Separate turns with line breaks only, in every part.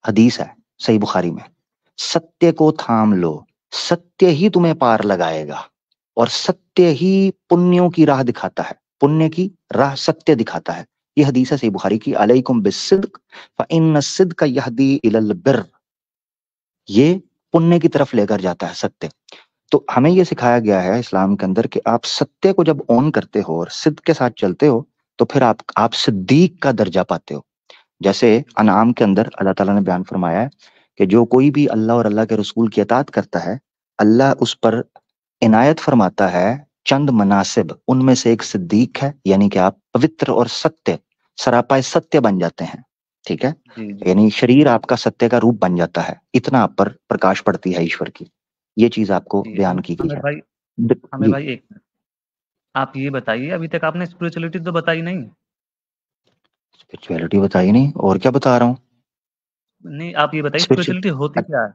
हदीस है सही बुखारी में, सत्य को थाम लो, सत्य ही तुम्हें पार लगाएगा, और सत्य ही पुण्यों की राह दिखाता है, पुण्य की राह सत्य दिखाता है। ये हदीस है सही बुखारी की, अलैकुम बिस्सिद्क फइन्न सिद्क यहदी इलल बिर, ये पुण्य की तरफ लेकर जाता है सत्य। तो हमें ये सिखाया गया है इस्लाम के अंदर कि आप सत्य को जब ऑन करते हो और सिद्ध के साथ चलते हो तो फिर आप सिद्दीक का दर्जा पाते हो। जैसे अनाम के अंदर अल्लाह ताला ने बयान फरमाया है कि जो कोई भी अल्लाह और अल्लाह के रसूल की इताअत करता है, अल्लाह उस पर इनायत फरमाता है चंद मनासिब, उनमें से एक सिद्दीक है, यानी कि आप पवित्र और सत्य, सरापाए सत्य बन जाते हैं। ठीक है,
जी जी
यानी शरीर आपका सत्य का रूप बन जाता है, इतना आप पर प्रकाश पड़ती है ईश्वर की। ये चीज आपको
जी।
बयान की गई
हमें
है।
भाई, हमें
जी,
भाई एक मिनट, आप ये बताइए, अभी तक आपने स्पिरिचुअलिटी तो बताई नहीं।
स्पिरिचुअलिटी बताई नहीं, और क्या बता रहा हूँ।
नहीं, आप ये बताइए स्पिरिचुअलिटी होती क्या है।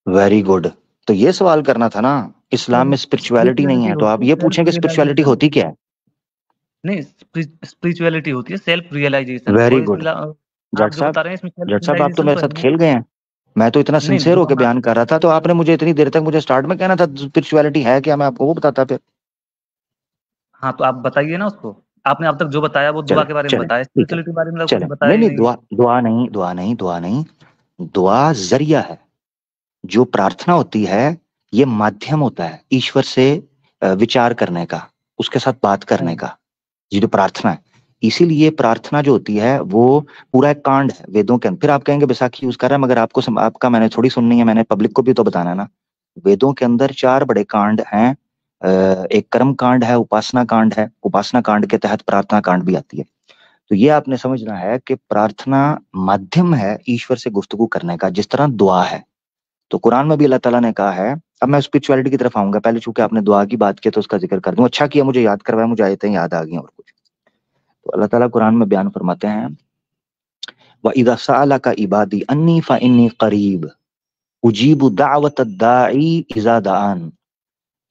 वेरी गुड, तो ये सवाल करना था ना, इस्लाम में स्पिरिचुअलिटी नहीं
स्पिरिचुअलिटी
है तो आप
होती है
ये
सेल्फ
पूछें कि स्पिरिचुअलिटी
रियलाइजेशन।
होती क्या है।
नहीं, स्पिरिचुअलिटी होती है सेल्फ रियलाइजेशन,
वेरी
और
गुड।
आप
जट
जो
साहब,
बता रहे हैं इसमें सेल्फ
जट साहब आप तो
रियलाइजेशन
मेरे
तो है
साथ
नहीं।
खेल गए हैं। मैं तो इतना
नहीं,
सिंसियर
जो
होकर
हम
बयान कर रहा था, तो आपने मुझे इतनी देर तक मुझे स्टार्ट में कहना था स्पिरिचुअलिटी है क्या, मैं आपको वो बताता फिर।
हाँ, तो आप बताइए ना उसको। आपने अब तक जो बताया वो दुआ
चले
के बारे में
चले
बताया,
ठीक है,
स्पिरिचुअलिटी के बारे में तो कुछ
चले,
बताया
नहीं
ही
नहीं,
नहीं।
दुआ दुआ नहीं, दुआ नहीं, दुआ नहीं, दुआ जरिया है। जो प्रार्थना होती है ये माध्यम होता है ईश्वर से विचार करने का, उसके साथ बात करने
हम्म।
का। ये जो प्रार्थना है, इसीलिए प्रार्थना जो होती है वो पूरा एक कांड है वेदों के अंदर। फिर आप कहेंगे बैसाखी यूज कर रहा है, मगर आपका मैंने थोड़ी सुननी है, मैंने पब्लिक को भी तो बताना है ना। वेदों के अंदर चार बड़े कांड हैं। एक कर्म कांड है, उपासना कांड है, उपासना कांड के तहत प्रार्थना कांड भी आती है। तो ये आपने समझना है कि प्रार्थना माध्यम है ईश्वर से गुफ्तगू करने का, जिस तरह दुआ है। तो कुरान में भी अल्लाह ताला ने कहा है, अब मैं स्पिरिचुअलिटी की तरफ आऊंगा, पहले चूंकि आपने दुआ की बात की तो उसका जिक्र कर दूं, अच्छा किया मुझे याद करवाया, मुझे आयतें याद आ गई और कुछ। तो अल्लाह ताला कुरान में बयान फरमाते हैं, व इदा सअलका इबादी अन्नी फइन्नी करीब उजीबु दावत दाई इजा दान।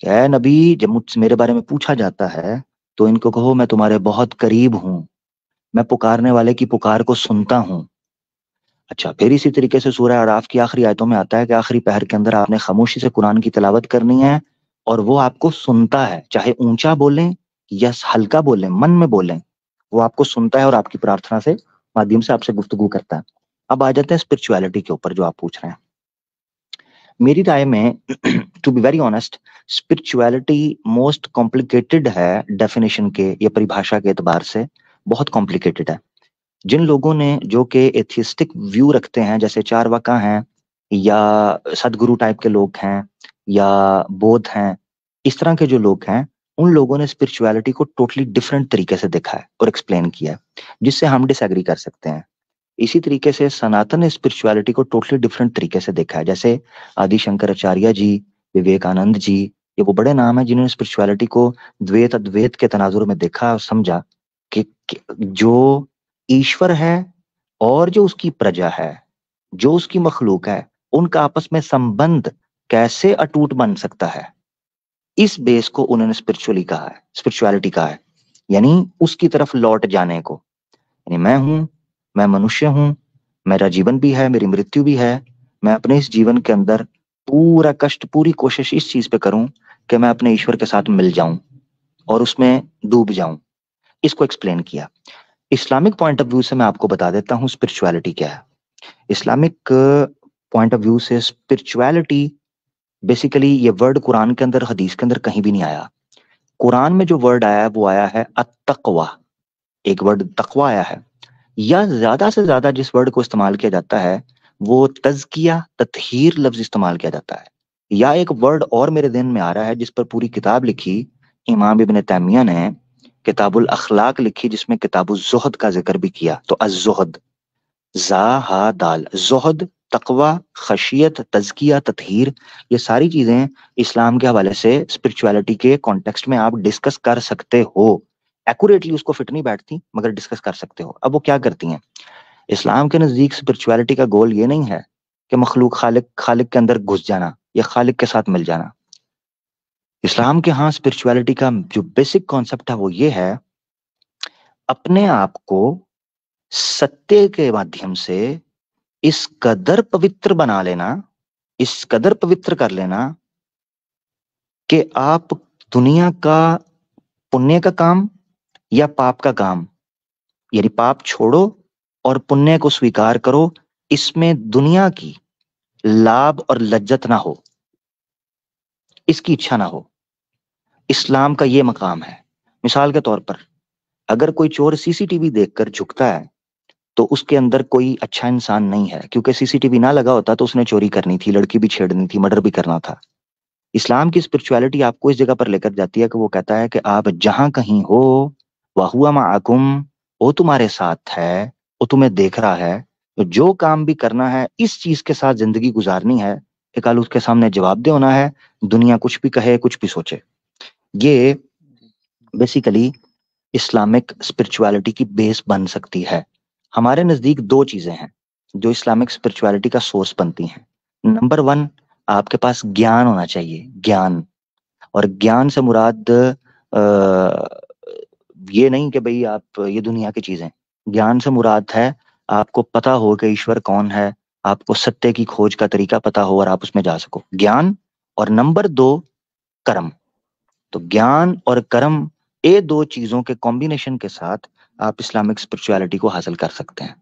क्या है नबी, जब मुझसे मेरे बारे में पूछा जाता है तो इनको कहो मैं तुम्हारे बहुत करीब हूँ, मैं पुकारने वाले की पुकार को सुनता हूँ। अच्छा, फिर इसी तरीके से सूरह आराफ की आखिरी आयतों में आता है कि आखिरी पहर के अंदर आपने खामोशी से कुरान की तिलावत करनी है, और वो आपको सुनता है, चाहे ऊंचा बोलें या हल्का बोलें, मन में बोलें, वो आपको सुनता है और आपकी प्रार्थना से माध्यम से आपसे गुफ्तगू करता है। अब आ जाते हैं स्पिरिचुअलिटी के ऊपर जो आप पूछ रहे हैं। मेरी राय में to be very honest, spirituality most complicated है डेफिनेशन के या परिभाषा के एतबार से, बहुत कॉम्प्लिकेटेड है। जिन लोगों ने, जो कि एथिस्टिक व्यू रखते हैं, जैसे चारवाका हैं या सदगुरु टाइप के लोग हैं या बौद्ध हैं, इस तरह के जो लोग हैं, उन लोगों ने स्पिरिचुअलिटी को टोटली डिफरेंट तरीके से देखा है और एक्सप्लेन किया है, जिससे हम डिसएग्री कर सकते हैं। इसी तरीके से सनातन ने स्पिरिचुअलिटी को टोटली डिफरेंट तरीके से देखा है, जैसे आदि शंकराचार्य जी, विवेकानंद जी, ये वो बड़े नाम हैं जिन्होंने स्पिरिचुअलिटी को द्वैत अद्वैत के तनाजुर में देखा और समझा कि जो ईश्वर है और जो उसकी प्रजा है, जो उसकी मखलूक है, उनका आपस में संबंध कैसे अटूट बन सकता है, इस बेस को उन्होंने स्पिरिचुअलिटी कहा है, यानी उसकी तरफ लौट जाने को। यानी मैं हूं, मैं मनुष्य हूं, मेरा जीवन भी है, मेरी मृत्यु भी है, मैं अपने इस जीवन के अंदर पूरा कष्ट, पूरी कोशिश इस चीज पे करूं कि मैं अपने ईश्वर के साथ मिल जाऊं और उसमें डूब जाऊं। इसको एक्सप्लेन किया। इस्लामिक पॉइंट ऑफ व्यू से मैं आपको बता देता हूँ स्पिरिचुअलिटी क्या है। इस्लामिक पॉइंट ऑफ व्यू से स्पिरिचुअलिटी बेसिकली, ये वर्ड कुरान के अंदर, हदीस के अंदर कहीं भी नहीं आया। कुरान में जो वर्ड आया है वो आया है अत्तक़वा, एक वर्ड तकवा आया है, या ज्यादा से ज्यादा जिस वर्ड को इस्तेमाल किया जाता है वो तज़किया, तत्हीर लफ्ज इस्तेमाल किया जाता है। या एक वर्ड और मेरे ध्यान में आ रहा है जिस पर पूरी किताब लिखी इमाम इब्न तैमिया ने, किताबुल अखलाक लिखी, जिसमें किताबुल ज़ुहद का जिक्र भी किया। तो अज़्ज़ुहद, जा हा दाल, ज़ुहद, तकवा, खशियत, तज़किया, तत्हीर, ये सारी चीजें इस्लाम के हवाले से स्पिरिचुअलिटी के कॉन्टेक्स्ट में आप डिस्कस कर सकते हो। एक्यूरेटली उसको फिट नहीं बैठती, मगर डिस्कस कर सकते हो। अब वो क्या करती हैं, इस्लाम के नजदीक स्पिरिचुअलिटी का गोल ये नहीं है कि मखलूक खालिक खालिक के अंदर घुस जाना या खालिक के साथ मिल जाना। इस्लाम के यहाँ स्पिरिचुअलिटी का जो बेसिक कॉन्सेप्ट है वो ये है, अपने आप को सत्य के माध्यम से इस कदर पवित्र बना लेना, इस कदर पवित्र कर लेना कि आप दुनिया का पुण्य का काम या पाप का काम, यानी पाप छोड़ो और पुण्य को स्वीकार करो, इसमें दुनिया की लाभ और लज्जत ना हो, इसकी इच्छा ना हो। इस्लाम का ये मकाम है। मिसाल के तौर पर अगर कोई चोर सीसीटीवी देखकर झुकता है तो उसके अंदर कोई अच्छा इंसान नहीं है, क्योंकि सीसीटीवी ना लगा होता तो उसने चोरी करनी थी, लड़की भी छेड़नी थी, मर्डर भी करना था। इस्लाम की स्पिरिचुअलिटी आपको इस जगह पर लेकर जाती है कि वो कहता है कि आप जहां कहीं हो, वहुवा माअकुम, वो तुम्हारे साथ है, वो तुम्हें देख रहा है। तो जो काम भी करना है इस चीज के साथ जिंदगी गुजारनी है कि कल उसके सामने जवाब दे होना है, दुनिया कुछ भी कहे कुछ भी सोचे। ये बेसिकली इस्लामिक स्पिरिचुअलिटी की बेस बन सकती है। हमारे नजदीक दो चीजें हैं जो इस्लामिक स्पिरिचुअलिटी का सोर्स बनती हैं। नंबर वन, आपके पास ज्ञान होना चाहिए, ज्ञान। और ज्ञान से मुराद ये नहीं कि भाई आप ये दुनिया की चीजें, ज्ञान से मुराद है आपको पता हो कि ईश्वर कौन है, आपको सत्य की खोज का तरीका पता हो और आप उसमें जा सको, ज्ञान। और नंबर दो, कर्म। तो ज्ञान और कर्म, ये दो चीजों के कॉम्बिनेशन के साथ आप इस्लामिक स्पिरिचुअलिटी को हासिल कर सकते हैं।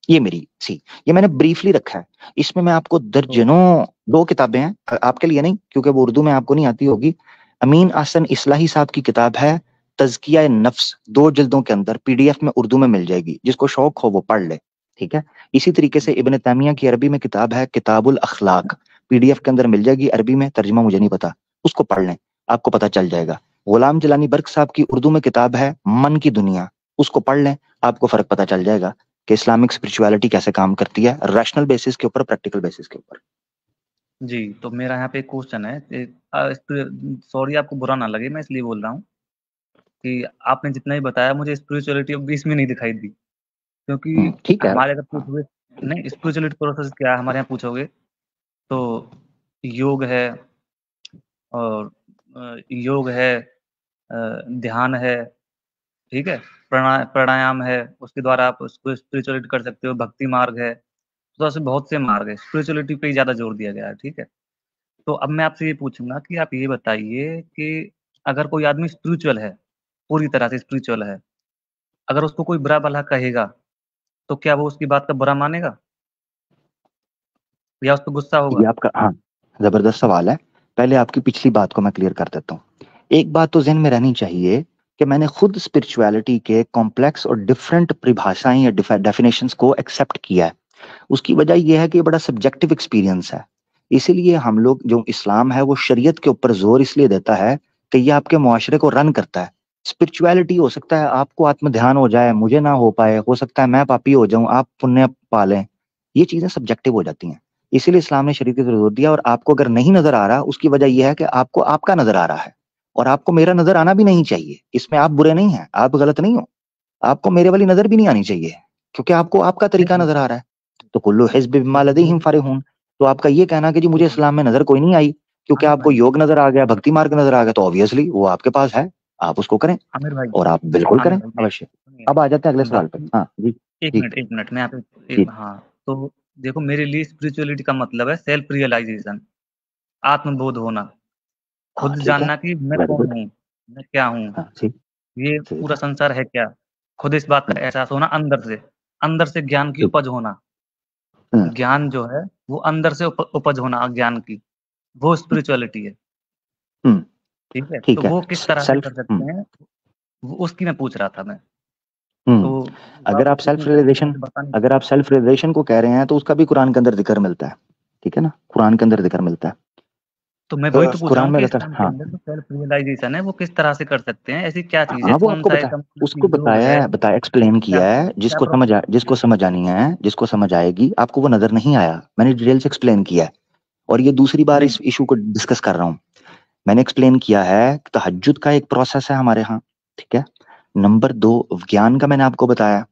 ये मेरी सी, ये मैंने ब्रीफली रखा है। इसमें मैं आपको दर्जनों, दो किताबें हैं आपके लिए नहीं क्योंकि वो उर्दू में आपको नहीं आती होगी। अमीन आसन इस्लाही साहब की किताब है तज़किया नफ्स, 2 जिल्दों के अंदर, पीडीएफ में उर्दू में मिल जाएगी, जिसको शौक हो वो पढ़ ले, ठीक है। इसी तरीके से इब्न तैमिया की अरबी में किताब है किताबुल अखलाक, पीडीएफ के अंदर मिल जाएगी, अरबी में, तर्जुमा मुझे नहीं पता, उसको पढ़ लें, आपको पता चल जाएगा। गुलाम जलानी बर्क साहब की उर्दू में किताब है मन की दुनिया, उसको पढ़ लें, आपको फर्क पता चल जाएगा कि इस्लामिक स्पिरिचुअलिटी कैसे काम करती है, रैशनल बेसिस के ऊपर, प्रैक्टिकल बेसिस के ऊपर।
जी, तो मेरा यहाँ पे एक क्वेश्चन है, सॉरी आपको बुरा ना लगे, मैं इसलिए बोल रहा हूँ कि आपने जितना ही बताया मुझे स्पिरिचुअलिटी अब इसमें नहीं दिखाई दी, क्योंकि
ठीक है।
हमारे अगर
हाँ,
पूछोगे नहीं स्पिरिचुअलिटी प्रोसेस क्या है हमारे यहाँ पूछोगे तो योग है, और योग है, ध्यान है, ठीक है, प्राणायाम है, उसके द्वारा आप उसको स्पिरिचुअलिटी कर सकते हो, भक्ति मार्ग है, तो ऐसे बहुत से मार्ग है, स्पिरिचुअलिटी पे ही ज़्यादा जोर दिया गया है, ठीक है। तो अब मैं आपसे ये पूछूंगा कि आप ये बताइए कि अगर कोई आदमी स्पिरिचुअल है, पूरी तरह से स्पिरिचुअल है, अगर उसको कोई बुरा भला कहेगा, तो क्या वो उसकी बात का बुरा मानेगा या उस पर गुस्सा होगा?
ये आपका, हाँ, जबरदस्त सवाल है। पहले आपकी पिछली बात को मैं क्लियर कर देता हूँ। एक बात तो जहन में रहनी चाहिए कि मैंने खुद स्पिरिचुअलिटी के कॉम्प्लेक्स और डिफरेंट परिभाषाएं या डेफिनेशंस को एक्सेप्ट किया है। उसकी वजह यह है कि ये बड़ा सब्जेक्टिव एक्सपीरियंस है। इसीलिए हम लोग, जो इस्लाम है वो शरीयत के ऊपर जोर इसलिए देता है कि ये आपके मुआशरे को रन करता है। स्पिरिचुअलिटी हो सकता है आपको आत्म ध्यान हो जाए, मुझे ना हो पाए, हो सकता है मैं पापी हो जाऊं, आप पुण्य पालें, ये चीजें सब्जेक्टिव हो जाती हैं। इसीलिए इस्लाम ने शरीयत पर जोर दिया। और आपको अगर नहीं नजर आ रहा, उसकी वजह यह है कि आपको आपका नजर आ रहा है, और आपको मेरा नजर आना भी नहीं चाहिए। इसमें आप बुरे नहीं हैं, आप गलत नहीं हो, आपको मेरे वाली नजर भी नहीं आनी चाहिए, क्योंकि आपको आपका तरीका
नहीं,
नजर आ रहा है। तो कुल्लु हिज़्ब बिमा लदैहिम फरिहून। तो आपका ये कहना कि जी मुझे इस्लाम में नजर कोई नहीं आई क्योंकि
आमिर
आपको
भाई,
योग नजर आ गया, भक्ति मार्ग नजर आ गया, तो ऑब्वियसली वो आपके पास है, आप उसको करें,
आमिर भाई,
और आप बिल्कुल
आमिर
करें
भाई
अवश्य।
सुनिए,
अब आ जाते हैं अगले सवाल पे।
भक्ति,
हाँ जी। जी।
एक मिनट मैं यहाँ पे
जी।
हाँ, तो देखो मेरे लिए स्पिरिचुअलिटी का मतलब है सेल्फ रियलाइजेशन, आत्मबोध होना,
हाँ
खुद
ठीक है।
जानना कि मैं
वेरी
कौन
गुड।
हूँ, मैं क्या हूँ,
हाँ ठीक।
ये
ठीक
पूरा
है।
संसार है क्या, खुद इस बात का
हम्म,
एहसास होना अंदर से ज्ञान की
ठीक।
उपज होना,
हम्म,
ज्ञान जो है वो अंदर से उपज होना ज्ञान की, वो स्पिरिचुअलिटी है,
हम्म,
ठीक है। तो
ठीक है।
वो किस तरह से
सेल्फ।
कर सकते हैं, वो उसकी मैं पूछ रहा था मैं, तो
हम्म।
वो
अगर
आप
आप सेल्फ
इतनी तरीके से
रियलाइजेशन,
मुझे बता नहीं
अगर
सकते।
आप सेल्फ रियलाइजेशन को कह रहे हैं तो उसका भी कुरान के अंदर जिक्र मिलता है, ठीक है ना, कुरान के अंदर जिक्र मिलता है।
तो मैं वही तो पूछ रहा
कुरान
हूँ
में
कि
रहता है,
इस्लाम के
हाँ।
अंदर जो सेल्फ रियलाइजेशन है वो किस तरह से कर सकते हैं, ऐसी क्या चीज है,
हाँ वो
कौन
आपको
सा
बता,
ऐसा मतलब
उसको
कि योग
बताया
है,
है, बताया, एक्सप्लेन
क्या
किया है,
क्या प्रोसेस है
जिसको
उसकी?
समझ आनी है, जिसको समझ आएगी। आपको वो नजर नहीं आया, मैंने डिटेल से एक्सप्लेन किया है। और ये दूसरी बार
नहीं,
इस इशू को डिस्कस कर रहा हूँ। मैंने एक्सप्लेन किया है कि तहज्जुद का एक प्रोसेस है हमारे यहाँ, ठीक है। नंबर दो, ज्ञान का मैंने आपको बताया,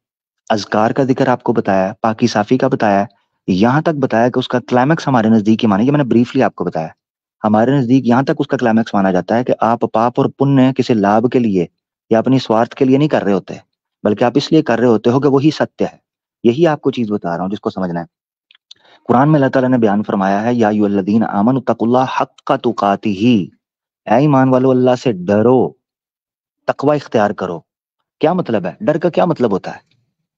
अजकार का जिक्र आपको बताया, पाकी साफी का बताया, यहाँ तक बताया कि उसका क्लाइमैक्स हमारे नजदीक ही माना, ये मैंने ब्रीफली आपको बताया। हमारे नजदीक यहाँ तक उसका क्लाइमैक्स माना जाता है कि आप पाप और पुण्य किसी लाभ के लिए या अपनी स्वार्थ के लिए नहीं कर रहे होते, बल्कि आप इसलिए कर रहे होते हो कि वही सत्य है। यही आपको चीज बता रहा हूँ जिसको समझना है। कुरान में अल्लाह ताला ने बयान फरमाया है, या अय्युहल्लज़ीना आमनु तक़ुल्लाह हक़्क़ तुक़ातिही, ऐ ईमान वालों अल्लाह से डरो, तकवा इख्तियार करो। क्या मतलब है डर का? क्या मतलब होता है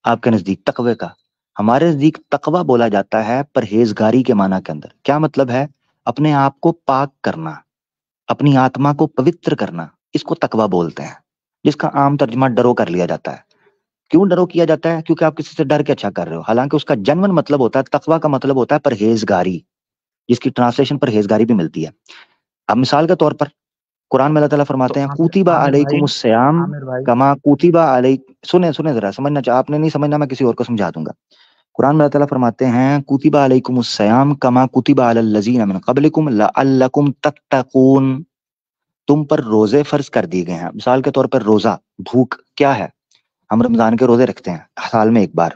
आपके नजदीक तकवे का? हमारे नजदीक तकवा बोला जाता है परहेजगारी के माना के अंदर। क्या मतलब है? अपने आप को पाक करना, अपनी आत्मा को पवित्र करना, इसको तकवा बोलते हैं, जिसका आम तर्जुमा डरो कर लिया जाता है। क्यों डरो किया जाता है? क्योंकि आप किसी से डर के अच्छा कर रहे हो, हालांकि उसका जेन्युइन मतलब होता है, तकवा का मतलब होता है परहेजगारी, जिसकी ट्रांसलेशन परहेजगारी भी मिलती है। अब मिसाल के तौर पर कुरान में अल्लाह ताला
तो
फरमाते हैं, कुतिबा अलैकुमुस सियाम
आमिर भाई
कमा कुतिबा अलै, सुने सुने जरा, समझना आपने नहीं समझना, मैं किसी और को समझा दूंगा। कुरान में अल्लाह ताला फरमाते हैं, कुतिबा अलैकुमुस सियाम कमा कुतिबा अलल लजीना मिन क़ब्लिकुम लअल्लकुम तत्तकून, तुम पर रोजे फर्ज कर दिए गए हैं। मिसाल के तौर पर रोजा, भूख क्या है? हम रमजान के रोजे रखते हैं साल में एक बार,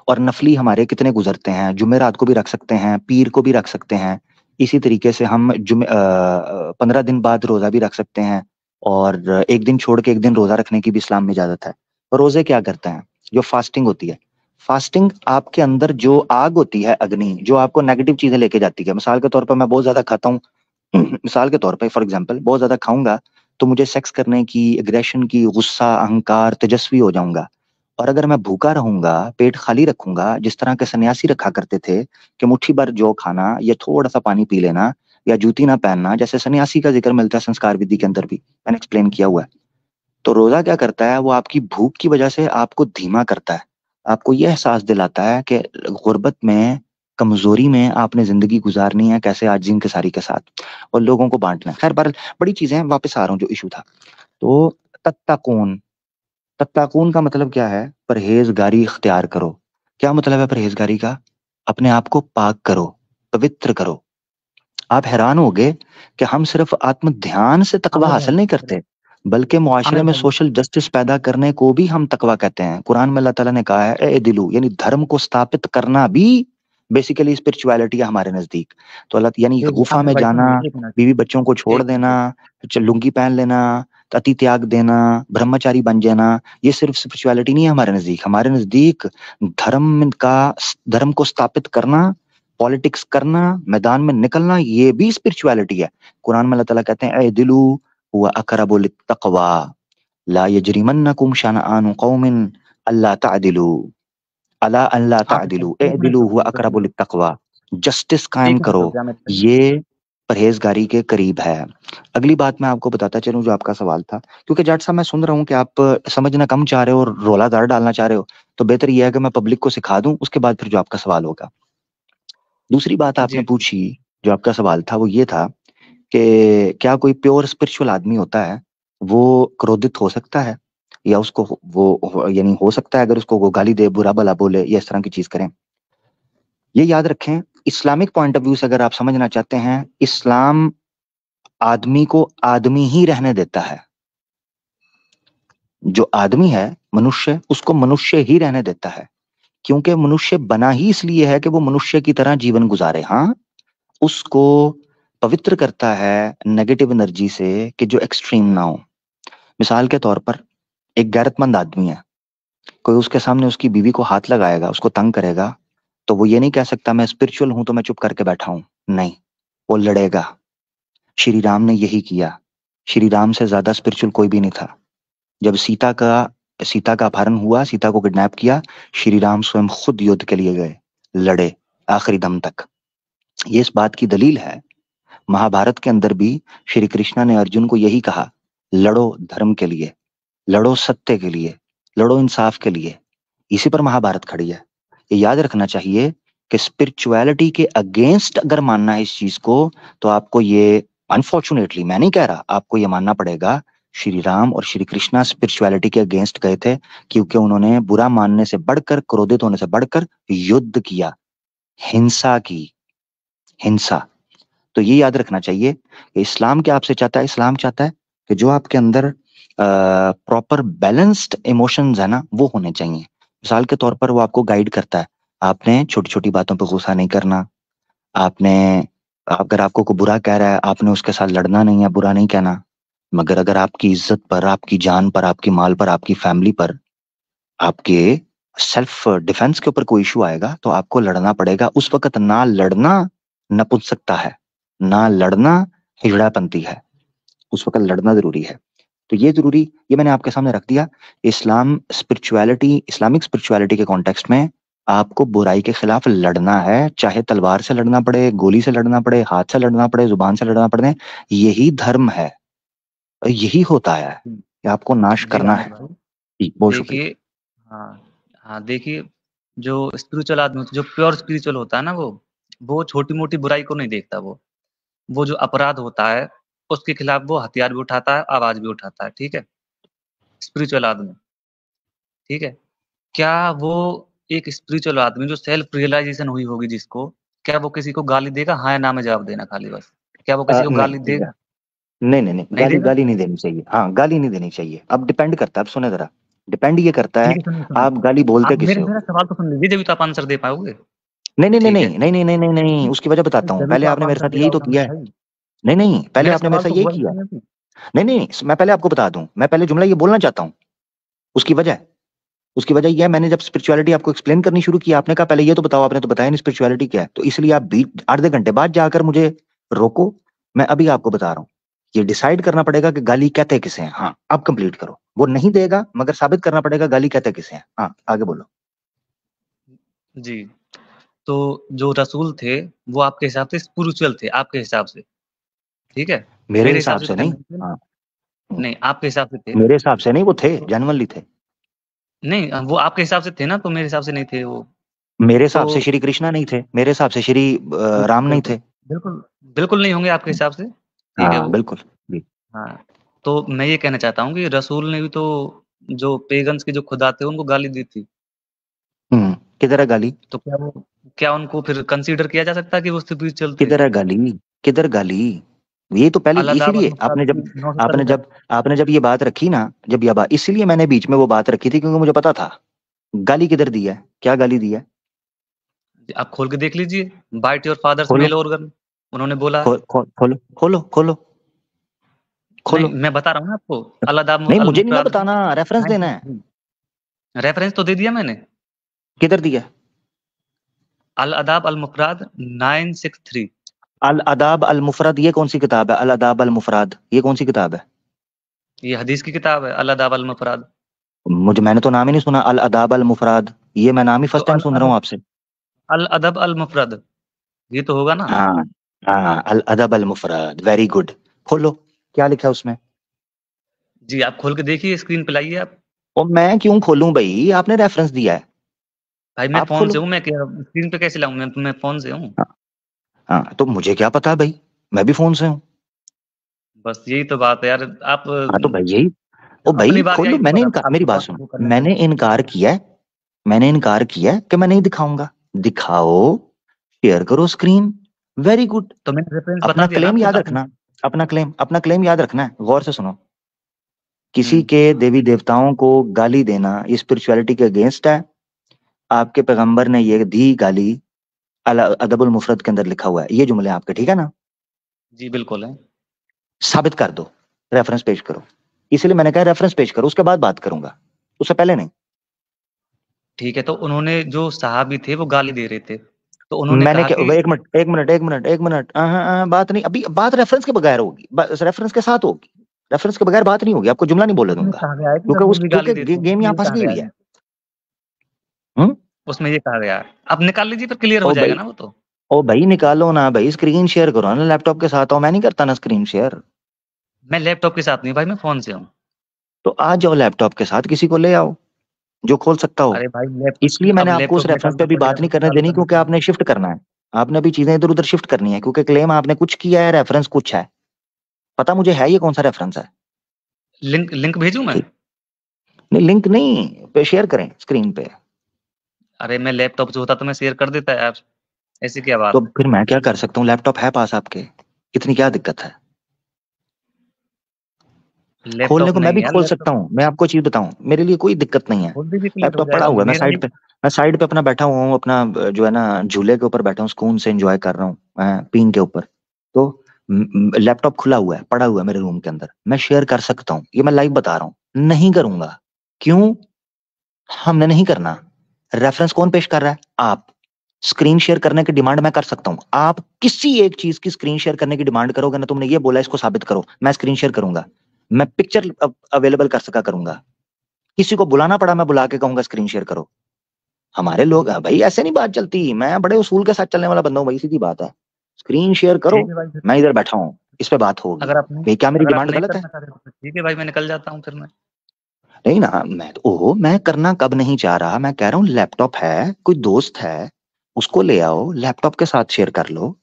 और नफली हमारे कितने गुजरते हैं, जुमेरात को भी रख सकते हैं, पीर को भी रख सकते हैं। इसी तरीके से हम 15 दिन बाद रोजा भी रख सकते हैं, और एक दिन छोड़ के एक दिन रोजा रखने की भी इस्लाम में इजाजत है। रोजे क्या करते हैं? जो फास्टिंग होती है, फास्टिंग आपके अंदर जो आग होती है, अग्नि, जो आपको नेगेटिव चीजें लेके जाती है। मिसाल के तौर पर मैं बहुत ज्यादा खाता हूँ, मिसाल के तौर पे फॉर एग्जांपल बहुत ज्यादा खाऊंगा तो मुझे सेक्स करने की, एग्रेशन की, गुस्सा, अहंकार, तेजस्वी हो जाऊंगा। और अगर मैं भूखा रहूंगा, पेट खाली रखूंगा, जिस तरह के सन्यासी रखा करते थे कि मुट्ठी भर जौ खाना या थोड़ा सा पानी पी लेना या जूती ना पहनना, जैसे सन्यासी का जिक्र मिलता है संस्कार विधि के अंदर भी, मैंने एक्सप्लेन किया हुआ है। तो रोजा क्या करता है? वो आपकी भूख की वजह से आपको धीमा करता है, आपको यह एहसास दिलाता है कि गुर्बत में, कमजोरी में आपने जिंदगी गुजारनी है, कैसे आजिज़ के सारी के साथ, और लोगों को बांटना है। खैर बहरहाल बड़ी चीजें हैं, वापस आ रहा हूँ जो इशू था। तो तत्ताकून, तत्ताकून का मतलब क्या है? परहेजगारी इख्तियार करो। क्या मतलब है परहेजगारी का? अपने आप को पाक करो, पवित्र करो। आप हैरान होगे कि हम सिर्फ आत्म ध्यान से तकवा
आमिर
हासिल नहीं
भाई
करते, बल्कि मुआशरे
आमिर
में
भाई
सोशल जस्टिस पैदा करने को भी हम तकवा कहते हैं। कुरान में अल्लाह ताला ने कहा है, ए दिलू, यानी धर्म को स्थापित करना भी बेसिकली स्पिरिचुअलिटी है हमारे नजदीक। तो अल्लाह यानी
देखिए
गुफा
आमिर
में
भाई
जाना,
सुनिए एक मिनट
बीवी बच्चों को छोड़
एक मिनट
देना, लुंगी पहन लेना, अति त्याग देना, ब्रह्मचारी बन जाना, ये सिर्फ स्पिरिचुअलिटी नहीं है हमारे नजदीक। हमारे नजदीक धर्म को स्थापित करना, पॉलिटिक्स करना, मैदान में निकलना, ये भी स्पिरिचुअलिटी है। कुरान में अल्लाह ताला कहते हैं, ए दिलू हुवा अक़रबु लित्तक़वा ला यजरिमन्नकुम शनआनु कौमिन अल्ला तादिलू अला अल्ला
आमिर
तादिलू
भाई
ए
एक मिनट
दिलू हुवा
रुकिए दो
अक़रबु
मिनट
लित्तक़वा। जस्टिस कायम
एक मिनट
करो,
रुकिए आमिर भाई
ये परहेजगारी के करीब है। अगली बात मैं आपको बताता चलूं जो आपका सवाल था, क्योंकि जाट साहब मैं सुन रहा हूँ कि आप समझना कम चाह रहे हो और रोला ज़्यादा डालना चाह रहे हो, तो बेहतर यह है कि मैं पब्लिक को सिखा दूं, उसके बाद फिर जो आपका सवाल होगा। दूसरी बात आपने
जी
पूछी, जो आपका सवाल था वो ये था कि क्या कोई प्योर स्पिरिचुअल आदमी होता है, वो क्रोधित हो सकता है, या उसको यानी हो सकता है अगर उसको वो गाली दे, बुरा भला बोले या इस तरह की चीज करें। ये याद रखें, इस्लामिक पॉइंट ऑफ व्यू से अगर आप समझना चाहते हैं, इस्लाम आदमी को आदमी ही रहने देता है। जो आदमी है, मनुष्य, उसको मनुष्य ही रहने देता है, क्योंकि मनुष्य बना ही इसलिए है कि वो मनुष्य की तरह जीवन गुजारे। हाँ, उसको पवित्र करता है नेगेटिव एनर्जी से कि जो एक्सट्रीम ना हो। मिसाल के तौर पर एक गैरतमंद आदमी है, कोई उसके सामने उसकी बीवी को हाथ लगाएगा, उसको तंग करेगा, तो वो ये नहीं कह सकता मैं स्पिरिचुअल हूं तो मैं चुप करके बैठा हूं। नहीं, वो लड़ेगा। श्री राम ने यही किया। श्री राम से ज्यादा स्पिरिचुअल कोई भी नहीं था। जब सीता का अपहरण हुआ, सीता को किडनैप किया, श्री राम स्वयं खुद युद्ध के लिए गए, लड़े आखिरी दम तक। ये इस बात की दलील है, महाभारत के अंदर भी श्री कृष्णा ने अर्जुन को यही कहा, लड़ो धर्म के लिए, लड़ो सत्य के लिए, लड़ो इंसाफ के लिए। इसी पर महाभारत खड़ी है। ये याद रखना चाहिए कि स्पिरिचुअलिटी के अगेंस्ट अगर मानना है इस चीज को, तो आपको ये, अनफॉर्चुनेटली मैं नहीं कह रहा, आपको ये मानना पड़ेगा श्री राम और श्री कृष्णा स्पिरिचुअलिटी के अगेंस्ट गए थे, क्योंकि उन्होंने बुरा मानने से बढ़कर, क्रोधित होने से बढ़कर युद्ध किया, हिंसा की, हिंसा। तो ये याद रखना चाहिए कि इस्लाम क्या आपसे चाहता है? इस्लाम चाहता है कि जो आपके अंदर प्रॉपर बैलेंस्ड इमोशंस है ना, वो होने चाहिए। मिसाल के तौर पर वो आपको गाइड करता है, आपने छोटी छोटी बातों पर गुस्सा नहीं करना, आपने, अगर आपको कोई बुरा कह रहा है, आपने उसके साथ लड़ना नहीं है, बुरा नहीं कहना, मगर अगर आपकी इज्जत पर, आपकी जान पर, आपकी माल पर, आपकी फैमिली पर, आपके सेल्फ डिफेंस के ऊपर कोई इशू आएगा तो आपको लड़ना पड़ेगा। उस वक्त ना लड़ना नपुंसकता है, ना लड़ना हिजड़ापंती है, उस वक्त लड़ना जरूरी है। तो ये जरूरी, ये मैंने आपके सामने रख दिया। इस्लामिक स्पिरिचुअलिटी के कॉन्टेक्स्ट में आपको बुराई के खिलाफ लड़ना है, चाहे तलवार से लड़ना पड़े, गोली से लड़ना पड़े, हाथ से लड़ना पड़े, जुबान से लड़ना पड़े, यही धर्म है, यही होता है कि आपको नाश
जी
करना
आमिर
है।
भाई,
जी, बहुत शुक्रिया।
देखिए, हाँ हाँ, देखिए, जो स्पिरिचुअल आदमी, जो प्योर स्पिरिचुअल होता है ना, वो छोटी मोटी बुराई को नहीं देखता। वो जो अपराध होता है उसके खिलाफ वो हथियार भी उठाता है, आवाज भी उठाता है, ठीक है, स्पिरिचुअल आदमी, ठीक है। क्या वो एक स्पिरिचुअल आदमी जो सेल्फ रियलाइजेशन हुई होगी जिसको, क्या वो किसी को गाली देगा? हाँ या ना में जवाब देना खाली बस। क्या वो किसी को गाली
नहीं
देगा?
नहीं नहीं नहीं,
नहीं
गाली
देगा?
गाली नहीं देनी चाहिए। हाँ, गाली नहीं देनी चाहिए। अब डिपेंड करता है, अब सुने जरा, डिपेंड ये करता
ठीक
है
है, सुनिए सुनिए,
आप गाली
आप
बोलते किसे
मेरे
हो।
मेरा सवाल तो सुन लीजिए, जब तो आप आंसर दे पाओगे।
नहीं नहीं नहीं
ठीक है,
नहीं नहीं नहीं नहीं नहीं नहीं, उसकी वजह बताता हूँ।
जब
पहले
तो आप
आपने मेरे
आंसर
साथ
दे
यही तो
पाओगे
किया
आमिर
है।
भाई।
नहीं नहीं, पहले
मेरा
आपने मेरे
सवाल
साथ
तो
यही
हुआ
किया है।
नहीं अभी।
नहीं नहीं, मैं पहले आपको बता दूं, मैं पहले जुमला ये बोलना चाहता हूँ। उसकी वजह, उसकी वजह यह है, मैंने जब स्पिरिचुअलिटी आपको एक्सप्लेन करनी शुरू की, आपने कहा पहले ये तो बताओ, आपने तो बताया नहीं स्पिरिचुअलिटी क्या है, तो इसलिए आप बीच आधे घंटे बाद जाकर मुझे रोको। मैं अभी आपको बता रहा हूँ, ये डिसाइड करना पड़ेगा कि गाली कहते किसे हैं। हाँ, आप कंप्लीट करो। वो नहीं देगा, मगर साबित करना पड़ेगा गाली कहते किसे हैं। हाँ, आगे बोलो।
जी, तो जो रसूल थे वो आपके हिसाब से स्पिरिचुअल थे, आपके हिसाब से, ठीक है।
मेरे
मेरे हिसाब
हिसाब
से
से
थे
नहीं।
नहीं थे।
हाँ,
नहीं, आपके हिसाब से थे।
मेरे हिसाब से नहीं, वो थे,
तो
जेन्युइनली थे।
नहीं, वो आपके हिसाब से थे ना, तो मेरे हिसाब से नहीं थे वो।
मेरे
तो
हिसाब से श्री कृष्णा नहीं थे, मेरे हिसाब से श्री राम नहीं
बिल्कुल,
थे।
बिल्कुल, बिल्कुल नहीं होंगे आपके हिसाब से, ठीक है
हाँ
वो।
बिल्कुल। जी।
हाँ, तो मैं ये कहना चाहता हूँ कि रसूल ने भी तो जो पेगन्स के जो खुदा थे उनको गाली दी थी।
किधर है गाली?
तो क्या उनको फिर कंसीडर किया जा सकता है कि वो स्पिरिचुअल थे?
किधर है गाली? किधर गाली? ये तो पहले,
अल-अदाब
इसीलिए
अल-मुफ्तार
आपने
की
जब
970 का।
आपने जब ये बात रखी ना, जब ये बात, इसीलिए मैंने बीच में वो बात रखी थी, क्योंकि मुझे पता था गाली किधर दी है, क्या गाली दी है।
आप खोल के देख लीजिए, बाइट योर फादर्स
खोलो
मेल ऑर्गन, उन्होंने बोला है।
खोलो खोलो खोलो
नहीं,
खोलो।
मैं बता रहा हूँ ना आपको, अल-अदाब
नहीं, मुझे नहीं ना
अल-मुफ्तार
बताना, रेफरेंस देना है।
963। रेफरेंस तो दे दिया मैंने।
किधर दिया?
अल-अदाब अल-मुफ्राद 963।
अल अदाब अल मुफरद, ये कौन सी किताब है? अल अदाब अल मुफरद, ये कौन सी किताब है?
ये हदीस की किताब है, अल-अदाब अल-मुफ्राद।
मैंने तो नाम ही नहीं सुना, अल अदाब अल मुफरद। ये मैं नाम ही
तो
फर्स्ट टाइम सुन रहा हूँ आपसे।
अल-अदब अल-मुफ्रद, ये तो होगा ना?
हाँ हाँ, अल अदब अल मुफरद, वेरी गुड। खोलो, क्या लिखा है उसमें?
जी, आप खोल के देखिए, स्क्रीन पे लाइए आप।
और मैं क्यों खोलूं भाई, आपने रेफरेंस दिया है।
भाई मैं
आप
फ़ोन से
खोलो।
हूँ, मैं क्या स्क्रीन पे कैसे लाऊँ? मैं फ़ोन से हूँ।
हाँ, हाँ, तो मुझे क्या पता भाई, मैं भी फोन से हूँ।
बस यही तो बात है यार, आप
हाँ तो भाई यही, ओ भाई
अपनी बारी
खोलो।
आई तो
मैंने
बस
इनकार, मेरी
आपको
बात
बस
सुनो,
वो करने दो।
मैंने इनकार किया है, मैंने इनकार किया है कि मैं नहीं दिखाऊंगा। दिखाओ, शेयर करो स्क्रीन, वेरी गुड।
तो मैंने रेफरेंस बता
अपना
दिया ना
क्लेम
आपको
याद
द
रखना, अपना क्लेम याद रखना है, गौर से सुनो। किसी
हुँ,
के देवी देवताओं को गाली देना ये स्पिरिचुअलिटी के अगेंस्ट है। आपके पैगंबर ने ये दी गाली, अल अदबुल मुफरत के अंदर लिखा हुआ है, ये जुमले आपके, ठीक है ना?
जी बिल्कुल है।
साबित कर दो, रेफरेंस पेश करो। इसलिए मैंने कहा रेफरेंस पेश करो, उसके बाद बात करूंगा, उससे पहले नहीं।
ठीक है, तो उन्होंने जो सहाबी थे वो गाली दे रहे थे, तो उन्होंने
मैंने
कहा
क्या,
कि
एक मिनट, बात नहीं, अभी बात रेफरेंस के बगैर होगी, रेफरेंस के साथ होगी। रेफरेंस के बगैर बात नहीं होगी, आपको जुमला नहीं बोलने
उसमें
दूंगा,
कहा गया है कि
क्योंकि
रसूल
उस
भी गाली
क्योंकि
देते हैं,
गेम
उसमें
यहाँ
ये
फंस
कहा
गई
गया
हुई
है
है।
ना,
हम्म।
उसमें ये कहा गया है। आप निकाल लीजिए, फिर क्लियर हो
ओ
जाएगा
भाई,
ना वो तो।
ओ भाई निकालो ना भाई, स्क्रीन शेयर करो ना, लैपटॉप के साथ आओ, मैं नहीं करता ना स्क्रीन शेयर।
मैं लैपटॉप के साथ नहीं भाई, मैं फ़ोन से हूँ।
तो आ जाओ लैपटॉप के साथ, किसी को ले आओ जो खोल सकता हो।
अरे भाई
इसलिए मैंने
अब
आपको उस
लैपटॉप
रेफरेंस पे
निकालना
भी बात
पड़ेगा
नहीं
तो
करने
चालू
देनी,
करना
क्योंकि
पड़ेगा।
आपने शिफ्ट करना है। आपने अभी चीजें इधर उधर शिफ्ट करनी है, क्योंकि क्लेम आपने कुछ किया है, रेफरेंस कुछ है। पता मुझे है ये कौन सा रेफरेंस है।
लिंक लिंक भेजूँ मैं?
ठीक, नहीं लिंक नहीं, पे शेयर करें स्क्रीन पे।
अरे मैं लैपटॉप से होता तो मैं शेयर कर देता यार, ऐसी क्या
तो
बात है?
फिर मैं क्या कर सकता हूँ, लैपटॉप है पास आपके, इतनी क्या दिक्कत है? खोलने
लैपटॉप
को मैं
नहीं
भी
है यार,
खोल
लैपटॉप
सकता हूँ, मैं आपको चीज बताऊं, मेरे लिए कोई दिक्कत नहीं है।
खोल दीजिए, क्लियर हो
लैपटॉप पड़ा
जाएगा।
हुआ है,
मेरा नहीं।
मैं साइड पे अपना बैठा हुआ हूँ, अपना जो है ना झूले के ऊपर बैठा हूँ, सुकून से एंजॉय कर रहा हूँ, पीन के ऊपर। तो लैपटॉप खुला हुआ है, पड़ा हुआ है मेरे रूम के अंदर, मैं शेयर कर सकता हूँ, ये मैं लाइव बता रहा हूँ। नहीं करूंगा, क्यों? हमने नहीं करना। रेफरेंस कौन पेश कर रहा है? आप। स्क्रीन शेयर करने की डिमांड मैं कर सकता हूं। आप किसी एक चीज की स्क्रीन शेयर करने की डिमांड करोगे ना, तुमने ये बोला इसको साबित करो, मैं स्क्रीन शेयर करूंगा, मैं पिक्चर अवेलेबल कर सका करूंगा, किसी को बुलाना पड़ा मैं बुला के कहूंगा स्क्रीन शेयर करो। हमारे लोग भाई ऐसे नहीं बात चलती, मैं बड़े उसूल के साथ चलने वाला बंदा हूँ भाई, सीधी बात है। स्क्रीन शेयर करो,
ठीक है भाई फिर।
मैं इधर बैठा हूँ, इस पे बात होगी।
अगर आप नहीं
भाई क्या मेरी
अगर आप
डिमांड
नहीं
गलत है?
करना चाहते तो फिर ठीक है भाई, मैं निकल जाता हूँ फिर मैं।
नहीं ना, मैं तो ओहो, मैं करना कब नहीं चाह रहा, मैं कह रहा हूँ लैपटॉप है, कोई दोस्त है, उसको ले आओ, लैपटॉप के साथ शेयर कर लो।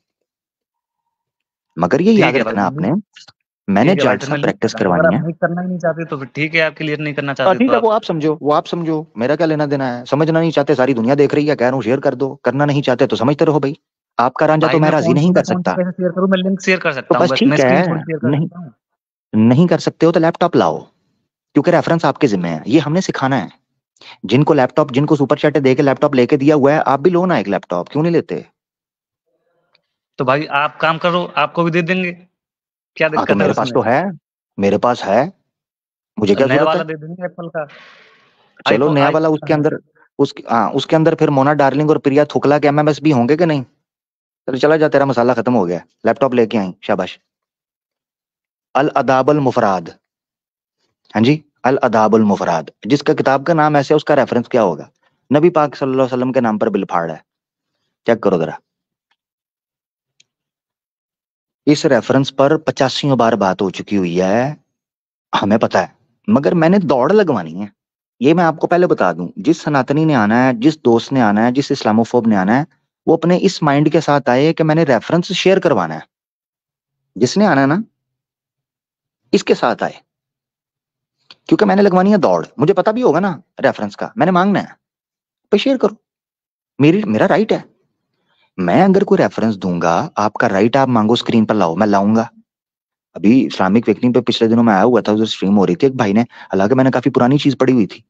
मगर ये याद
ठीक है भाई,
रखना
मैं
आपने, मैंने
ठीक है भाई,
जज
फिर
सा
मैं लिंक
प्रैक्टिस
कर रहा हूँ। अगर
करवानी
आप
है।
नहीं करना ही नहीं चाहते तो फिर ठीक है, आप क्लियर नहीं करना चाहते तो
ठीक है, वो
आप।
आप समझो, वो आप समझो, मेरा क्या लेना देना है। समझना नहीं चाहते, सारी दुनिया देख रही है, कह रहा हूँ शेयर कर दो, करना नहीं चाहते तो समझते रहो भाई। आपका रांझा तो
भाई
मैं राजी नहीं
मैं
कर
फोन से
सकता।
कैसे शेयर करूँ? मैं लिंक शेयर कर
तो
सकता हूँ
बस
बस, मैं
ठीक
स्क्रीन
है,
थोड़ी शेयर कर
नहीं,
सकता हूँ।
नहीं कर सकते हो तो लैपटॉप लाओ, क्योंकि रेफरेंस आपके जिम्मे है, ये हमने सिखाना है। जिनको लैपटॉप, जिनको सुपर चैट दे के लैपटॉप लेके दिया हुआ है, आप भी लो ना एक लैपटॉप, क्यों नहीं लेते?
तो भाई आप काम करो, आपको भी दे देंगे, क्या
हाँ तो
दिक्कत है
मेरे पास
उसमें?
तो है, मेरे पास है, मुझे क्या
नया
जरूरत है?
वाला दे देंगे एप्पल का।
चलो
आईफोन
नया वाला, उसके
आईफोन
अंदर, उसके हाँ उसके अंदर फिर मोना डार्लिंग और प्रिया थुकला के एमएमएस भी होंगे कि नहीं? चलो चला जा, तेरा मसाला खत्म हो गया, लैपटॉप लेके आई, शाबाश। अल अदाबल मुफराद, हाँ जी, अल अदाबुल मुफराद, जिसका किताब का नाम ऐसे है, उसका रेफरेंस क्या होगा? नबी पाक सल्लल्लाहु अलैहि वसल्लम के नाम पर बिल फाड़ है। चेक करो जरा, इस रेफरेंस पर 85 बार बात हो चुकी हुई है, हमें पता है, मगर मैंने दौड़ लगवानी है। ये मैं आपको पहले बता दूं, जिस सनातनी ने आना है, जिस दोस्त ने आना है, जिस इस्लामोफोब ने आना है, वो अपने इस माइंड के साथ आए कि मैंने रेफरेंस शेयर करवाना है। जिसने आना है ना, इसके साथ आए, क्योंकि मैंने लगवानी है दौड़, मुझे पता भी होगा ना रेफरेंस का, मैंने मांगना है, तो शेयर करो, मेरी मेरा राइट है। मैं अगर कोई रेफरेंस दूंगा, आपका राइट, आप मांगो स्क्रीन पर लाओ, मैं लाऊंगा। अभी इस्लामिक वेकनिंग पे पिछले दिनों में आया हुआ था, उधर स्ट्रीम हो रही थी, एक भाई ने, हालांकि मैंने काफी पुरानी चीज पढ़ी हुई थी,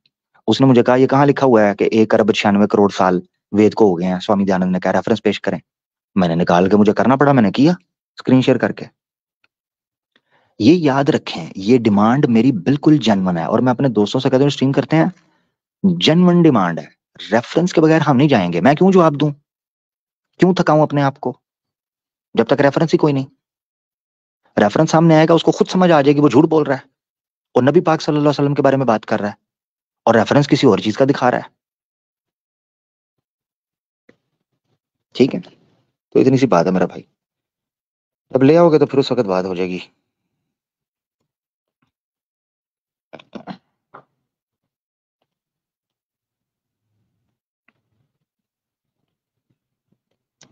उसने मुझे कहा ये कहाँ लिखा हुआ है कि 1 अरब 96 करोड़ साल वेद को हो गए हैं, स्वामी दयानंद ने कहा रेफरेंस पेश करें। मैंने निकाल के, मुझे करना पड़ा, मैंने किया स्क्रीन शेयर करके। ये याद रखें, ये डिमांड मेरी बिल्कुल जेन्युइन है, और मैं अपने दोस्तों से कहता हूँ स्ट्रीम करते हैं, जेन्युइन डिमांड है, रेफरेंस के बगैर हम नहीं जाएंगे। मैं क्यों जवाब दूं, क्यों थकाऊं अपने आप को, जब तक रेफरेंस ही कोई नहीं। रेफरेंस सामने आएगा, उसको खुद समझ आ जाएगी वो झूठ बोल रहा है, और नबी पाक सल्लल्लाहु अलैहि वसल्लम के बारे में बात कर रहा है, और रेफरेंस किसी और चीज का दिखा रहा है। ठीक है, तो इतनी सी बात है मेरा भाई, जब ले आओगे तो फिर उस वक्त बात हो जाएगी।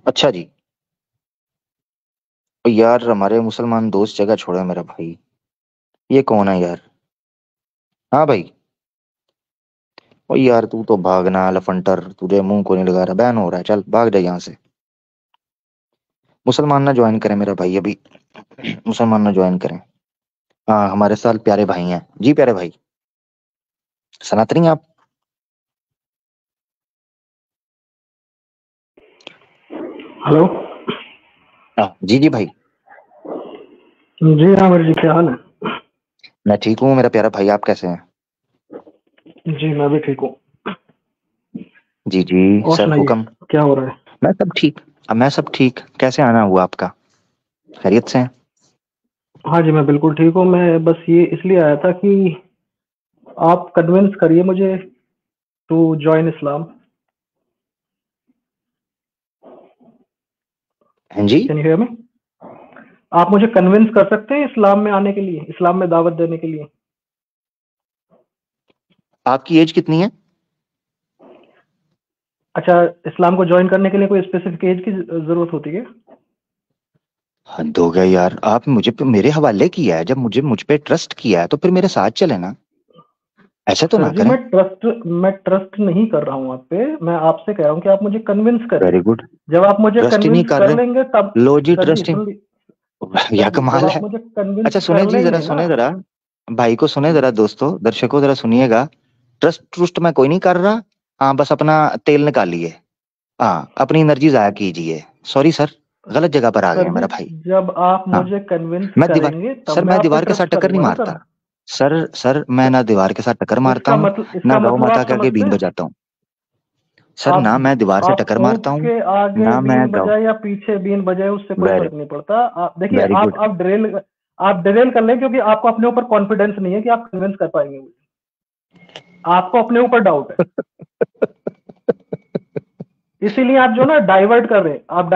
अच्छा जी, और यार हमारे मुसलमान दोस्त जगह छोड़े मेरा भाई, ये कौन है यार? हाँ भाई, ओ यार तू तो भागना लफंटर, तुझे मुंह को नहीं लगा रहा, बैन हो रहा है, चल भाग जा यहाँ से। मुसलमान ना ज्वाइन करें मेरा भाई अभी, मुसलमान ना ज्वाइन करें। हाँ हमारे साथ प्यारे भाई हैं जी, प्यारे भाई, सनातनी आप?
हेलो।
हाँ जी जी भाई।
जी हाँ मेरे जी, क्या हाल है?
मैं ठीक हूँ मेरा प्यारा भाई, आप कैसे हैं?
जी मैं भी ठीक हूँ।
जी जी
और
सर
सुनाइए,
हुक्म।
क्या हो रहा है?
मैं सब ठीक, अब मैं सब ठीक, कैसे आना हुआ आपका, खैरियत से हैं?
हाँ जी मैं बिल्कुल ठीक हूँ। मैं बस ये इसलिए आया था कि आप कन्विंस करिए मुझे टू जॉइन इस्लाम।
हैं जी?
Can you hear me? आप मुझे कन्विंस कर सकते हैं इस्लाम में आने के लिए, इस्लाम में दावत देने के लिए?
आपकी एज कितनी है?
अच्छा, इस्लाम को ज्वाइन करने के लिए कोई स्पेसिफिक एज की जरूरत होती है?
हद हो गया यार, आप मुझे मेरे हवाले किया है, जब मुझ पे ट्रस्ट किया है तो फिर मेरे साथ चले ना, ऐसा तो
सर
ना
जी
करें।
मैं ट्रस्ट नहीं कर रहा हूँ आप पे, मैं आपसे कह रहा हूँ कि आप मुझे कन्विंस
वेरी
करिए।
गुड,
जब आप मुझे
ट्रस्ट ही नहीं
कन्विंस
कर
कर लेंगे तब,
रहे, लो जी
सर जी
ट्रस्ट ही।
सुन ली
या
सर जी जब
कमाल
आप
है।
मुझे कन्विंस
अच्छा सुने
कर
जी जरा,
लेंगे ना।
सुने जरा, भाई को सुने जरा, दोस्तों दर्शकों जरा सुनिएगा, ट्रस्ट ट्रुस्ट मैं कोई नहीं कर रहा, हाँ बस अपना तेल निकालिए, हाँ अपनी एनर्जी जाया कीजिए, सॉरी सर, गलत जगह पर आ गए
सर
हैं
जी
मेरा भाई।
जब आप
हाँ,
मुझे कन्विंस
मैं दीवार,
करेंगे तब
सर
मैं
मैं
आप पे
दीवार के साथ
ट्रस्ट
टक्कर नहीं
करूंगा ना
मारता,
सर।
सर सर मैं
क्या
ना दीवार के साथ टक्कर मारता हूँ, ना
इसका
गौ
मतलब
माता
आप
के आगे
समझते
बीन
हैं?
बजाता हूँ। सर ना मैं दीवार से
आप
टक्कर
ऊँट
मारता हूँ,
के आगे
ना मैं
बीन बजाए या पीछे बीन बजाए, उससे कोई
वेरी
फर्क नहीं पड़ता। आप देखिए,
वेरी गुड।
आप ड्रिल कर लें, क्योंकि आपको अपने ऊपर कॉन्फिडेंस नहीं है कि आप कन्विंस कर पाएंगे मुझे। आपको अपने ऊपर डाउट है, इसीलिए आप जो ना डाइवर्ट कर रहे हैं, आप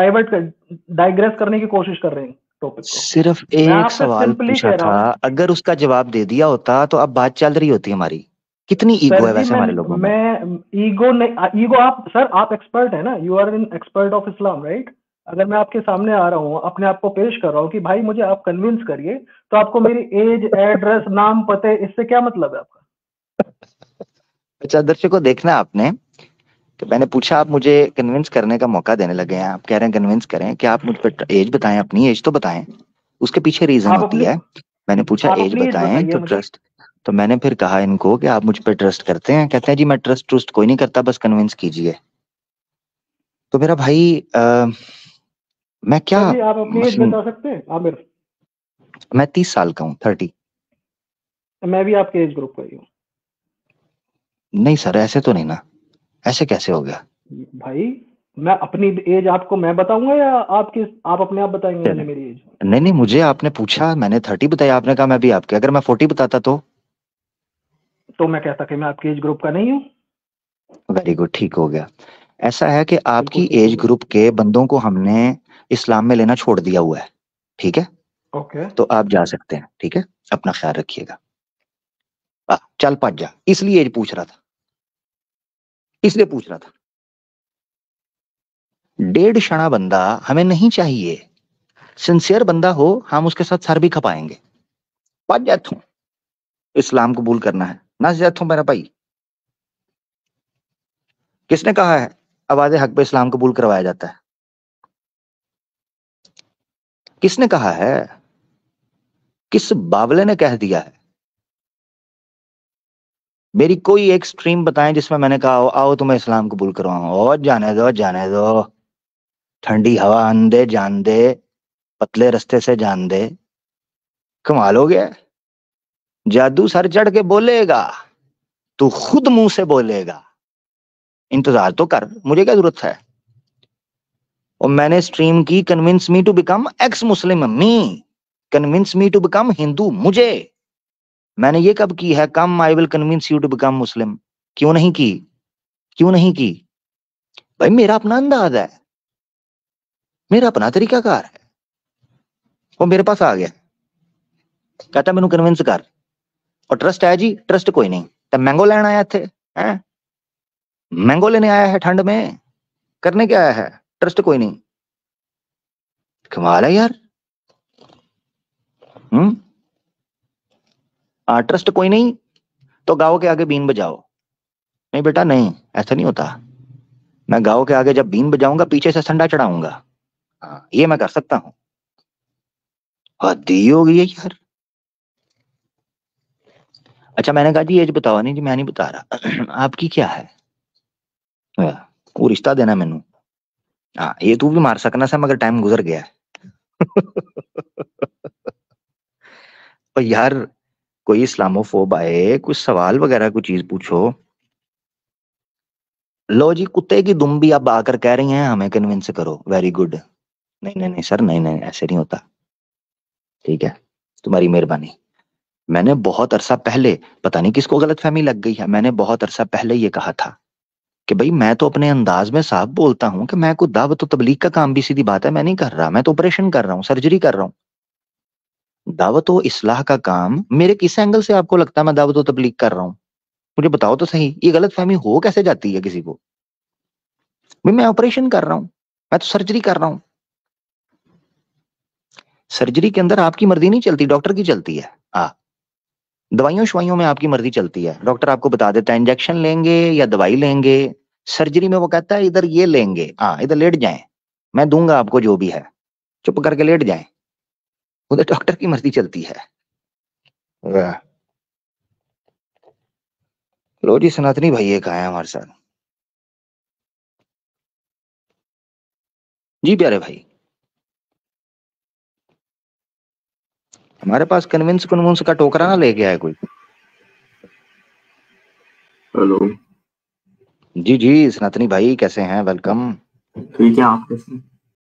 डाइग्रेस करने की कोशिश कर रहे हैं टॉपिक को।
सिर्फ
मैं
एक
आपसे
सवाल
सिंपली
पूछा
कह रहा
था,
हूँ
अगर उसका जवाब दे दिया होता तो अब बात चल रही होती हमारी। कितनी ईगो
सर
है
जी।
वैसे हमारे लोगों में।
मैं ईगो नहीं, ईगो आप सर, आप एक्सपर्ट है ना, you are an expert of Islam, right? अगर मैं आपके सामने आ रहा हूँ, अपने आप को पेश कर रहा हूँ कि भाई मुझे आप कन्विंस करिए, तो आपको मेरी एज, एड्रेस, नाम, पते, इससे क्या मतलब है आपका?
अच्छा दर्शकों, देखना आपने कि मैंने पूछा, आप मुझे कन्विंस करने का मौका देने लगे हैं, आप कह रहे हैं कन्विंस करें कि आप मुझ पर एज बताएं, अपनी एज तो बताएं। उसके पीछे रीजन
आप
होती
अपनी
है। मैंने पूछा
आप
एज
अपनी एज
बताएं
बताइए
तो
मुझे।
ट्रस्ट, तो मैंने फिर कहा इनको कि आप मुझ पर ट्रस्ट करते हैं, कहते हैं जी मैं ट्रस्ट कोई नहीं करता, बस कन्विंस कीजिए। तो मेरा भाई मैं क्या
सर जी, आप अपनी एज
मशीन।
बता सकते हैं आमिर?
मैं 30 साल का हूँ, 30।
मैं भी आपके एज ग्रुप का ही हूँ
नहीं सर, ऐसे तो नहीं ना, ऐसे कैसे हो गया।
भाई। मैं अपनी एज आपको मैं बताऊंगा, या आप अपने आप बताएंगे मुझे
चलें।
मेरी एज?
नहीं नहीं, मुझे आपने पूछा, मैंने 30 बताया, आपने कहा मैं भी आपके, अगर मैं 40 बताता
तो मैं कहता कि मैं आपके एज ग्रुप का नहीं हूँ।
वेरी गुड, ठीक हो गया। ऐसा है कि
बिल्कुल
आपकी
ठीक हो
एज
गया।
ग्रुप के बंदों को हमने इस्लाम में लेना छोड़ दिया हुआ है, ठीक है।
ओके।
तो आप जा सकते हैं, ठीक है। अपना ख्याल रखिएगा। चल पच जा, इसलिए एज पूछ रहा था, इसलिए पूछ रहा था। 1.5 बंदा हमें नहीं चाहिए। सिंसियर बंदा हो, हम उसके साथ सर भी खपाएंगे। पच जा तू, इस्लाम कबूल करना है, नस जा तू मेरा भाई। किसने कहा है आवाज हक पे इस्लाम कबूल करवाया जाता है? किसने कहा है? किस बावले ने कह दिया है? मेरी कोई एक स्ट्रीम बताएं जिसमें मैंने कहा आओ, आओ तुम्हें इस्लाम कबूल करवाऊं, और जाने दो जाने दो। ठंडी हवा अंधे जान दे, पतले रास्ते से जान दे। कमाल हो गया। जादू सर चढ़ के बोलेगा, तू खुद मुंह से बोलेगा। इंतजार तो कर, मुझे क्या जरूरत है। और मैंने स्ट्रीम की convince me to become ex Muslim, me convince me to become Hindu, मुझे। मैंने ये कब की है come I will convince you to become Muslim? क्यों नहीं की? क्यों नहीं की? भाई मेरा अपना अंदाज है, मेरा अपना तरीकाकार है। वो मेरे पास आ गया, कहता मैनू कन्विंस कर। और ट्रस्ट है जी? ट्रस्ट कोई नहीं। तो मैंगो लेना आया थे, हैं? मैंगो लेने आया है ठंड में, करने क्या आया है? ट्रस्ट कोई नहीं। कमाल है यार। हम्म। ट्रस्ट कोई नहीं तो गाओ के आगे बीन बजाओ। नहीं बेटा नहीं, ऐसा नहीं होता। मैं गाओ के आगे जब बीन बजाऊंगा, पीछे से संडा चढ़ाऊंगा। हाँ, ये मैं कर सकता हूँ। हद्दी हो गई है यार। अच्छा मैंने कहा जी एज बताओ, नहीं जी मैं नहीं बता रहा। आपकी क्या है? वो रिश्ता देना मैनू। हाँ, ये तू भी मार सकना सा, मगर टाइम गुजर गया है। और यार कोई इस्लामोफोब आए, कुछ सवाल वगैरह कुछ चीज पूछो। लो जी, कुत्ते की दुम भी अब आकर कह रही हैं हमें कन्विंस करो, वेरी गुड। नहीं नहीं नहीं सर, नहीं नहीं ऐसे नहीं होता, ठीक है। तुम्हारी मेहरबानी। मैंने बहुत अरसा पहले, पता नहीं किसको गलतफहमी लग गई है, मैंने बहुत अरसा पहले ये कहा था कि भाई मैं तो अपने अंदाज में साफ बोलता हूं कि मैं कोई दावत और तबलीग का काम भी सीधी बात है मैं नहीं कर रहा, मैं तो ऑपरेशन कर रहा हूँ, सर्जरी कर रहा हूँ। दावत और इस्लाह का काम मेरे किस एंगल से आपको लगता है मैं दावत और तबलीग कर रहा हूँ? मुझे बताओ तो सही, ये गलतफहमी हो कैसे जाती है किसी को? भाई मैं ऑपरेशन कर रहा हूँ, मैं तो सर्जरी कर रहा हूँ। सर्जरी के अंदर आपकी मर्जी नहीं चलती, डॉक्टर की चलती है। हाँ, दवाइयों शवाइयों में आपकी मर्जी चलती है, डॉक्टर आपको बता देता है इंजेक्शन लेंगे या दवाई लेंगे। सर्जरी में वो कहता है इधर ये लेंगे, हाँ इधर लेट जाएं, मैं दूंगा आपको जो भी है, चुप करके लेट जाएं। उधर डॉक्टर की मर्जी चलती है। वाह। लो जी, सनातनी भाई एक आए हैं हमारे साथ। जी प्यारे भाई, हमारे पास कन्विंस कन्विंस का टोकरा ना लेके आए कोई।
हेलो।
जी जी सनातनी भाई कैसे हैं? वेलकम।
ठीक है, आप कैसे हैं?